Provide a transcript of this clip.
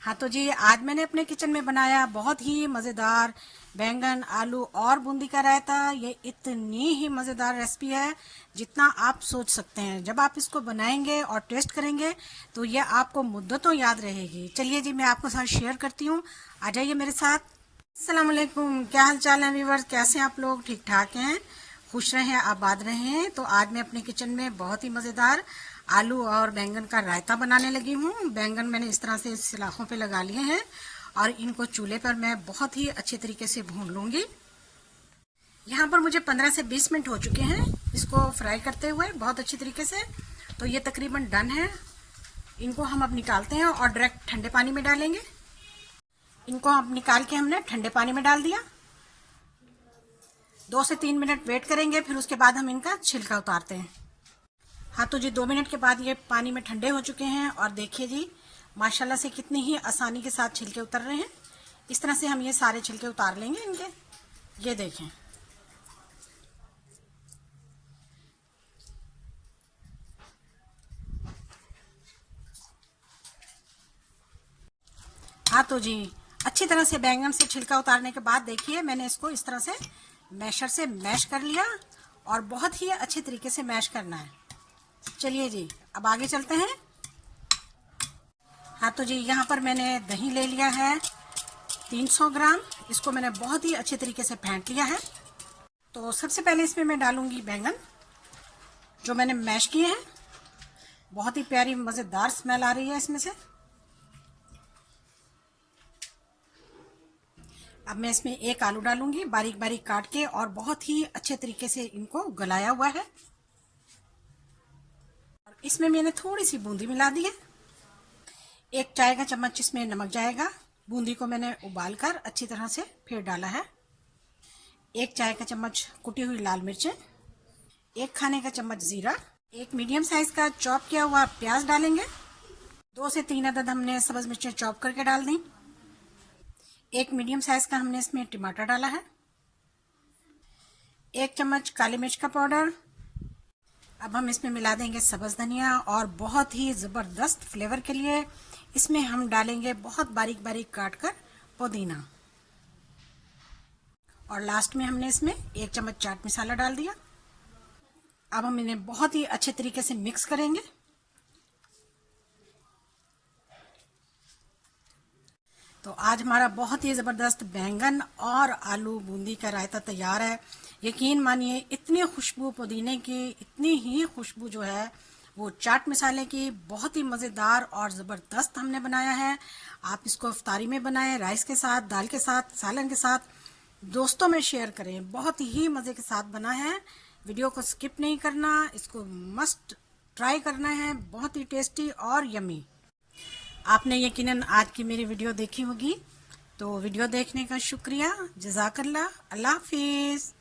हाँ तो जी, आज मैंने अपने किचन में बनाया बहुत ही मज़ेदार बैंगन आलू और बूंदी का रायता। ये इतनी ही मज़ेदार रेसिपी है जितना आप सोच सकते हैं। जब आप इसको बनाएंगे और टेस्ट करेंगे तो ये आपको मुद्दतों याद रहेगी। चलिए जी, मैं आपको साथ शेयर करती हूँ, आ जाइए मेरे साथ। अस्सलाम वालेकुम, क्या हाल चाल है व्यूअर्स? कैसे हैं आप लोग? ठीक ठाक हैं? खुश रहें, आबाद रहें। तो आज मैं अपने किचन में बहुत ही मज़ेदार आलू और बैंगन का रायता बनाने लगी हूँ। बैंगन मैंने इस तरह से सलाखों पे लगा लिए हैं और इनको चूल्हे पर मैं बहुत ही अच्छे तरीके से भून लूँगी। यहाँ पर मुझे 15 से 20 मिनट हो चुके हैं इसको फ्राई करते हुए बहुत अच्छी तरीके से। तो ये तकरीबन डन है। इनको हम अब निकालते हैं और डायरेक्ट ठंडे पानी में डालेंगे। इनको अब निकाल के हमने ठंडे पानी में डाल दिया। 2 से 3 मिनट वेट करेंगे, फिर उसके बाद हम इनका छिलका उतारते हैं। हाँ तो जी, 2 मिनट के बाद ये पानी में ठंडे हो चुके हैं और देखिए जी, माशाल्लाह से कितनी ही आसानी के साथ छिलके उतर रहे हैं। इस तरह से हम ये सारे छिलके उतार लेंगे इनके। ये देखें, हाँ तो जी, अच्छी तरह से बैंगन से छिलका उतारने के बाद देखिए मैंने इसको इस तरह से मैशर से मैश कर लिया और बहुत ही अच्छे तरीके से मैश करना है। चलिए जी, अब आगे चलते हैं। हाँ तो जी, यहाँ पर मैंने दही ले लिया है 300 ग्राम। इसको मैंने बहुत ही अच्छे तरीके से फेंट लिया है। तो सबसे पहले इसमें मैं डालूंगी बैंगन जो मैंने मैश किए हैं। बहुत ही प्यारी मज़ेदार स्मेल आ रही है इसमें से। अब मैं इसमें एक आलू डालूंगी बारीक बारीक काट के और बहुत ही अच्छे तरीके से इनको गलाया हुआ है। और इसमें मैंने थोड़ी सी बूंदी मिला दी है। 1 चाय का चम्मच इसमें नमक जाएगा। बूंदी को मैंने उबाल कर अच्छी तरह से फिर डाला है। 1 चाय का चम्मच कुटी हुई लाल मिर्चें, 1 खाने का चम्मच जीरा, 1 मीडियम साइज का चॉप किया हुआ प्याज डालेंगे। 2 से 3 अदद हमने सब्ज मिर्चें चॉप करके डाल दी। 1 मीडियम साइज का हमने इसमें टमाटर डाला है। 1 चम्मच काली मिर्च का पाउडर। अब हम इसमें मिला देंगे सब्ज धनिया और बहुत ही ज़बरदस्त फ्लेवर के लिए इसमें हम डालेंगे बहुत बारीक बारीक काट कर पुदीना। और लास्ट में हमने इसमें 1 चम्मच चाट मसाला डाल दिया। अब हम इन्हें बहुत ही अच्छे तरीके से मिक्स करेंगे। तो आज हमारा बहुत ही ज़बरदस्त बैंगन और आलू बूंदी का रायता तैयार है। यकीन मानिए, इतनी खुशबू पुदीने की, इतनी ही खुशबू जो है वो चाट मसाले की, बहुत ही मज़ेदार और ज़बरदस्त हमने बनाया है। आप इसको इफ्तारी में बनाएं, राइस के साथ, दाल के साथ, सालन के साथ, दोस्तों में शेयर करें। बहुत ही मज़े के साथ बना है। वीडियो को स्किप नहीं करना, इसको मस्ट ट्राई करना है। बहुत ही टेस्टी और यमी। आपने यकीनन आज की मेरी वीडियो देखी होगी। तो वीडियो देखने का शुक्रिया। जज़ाकल्लाह। अल्लाह हाफिज़।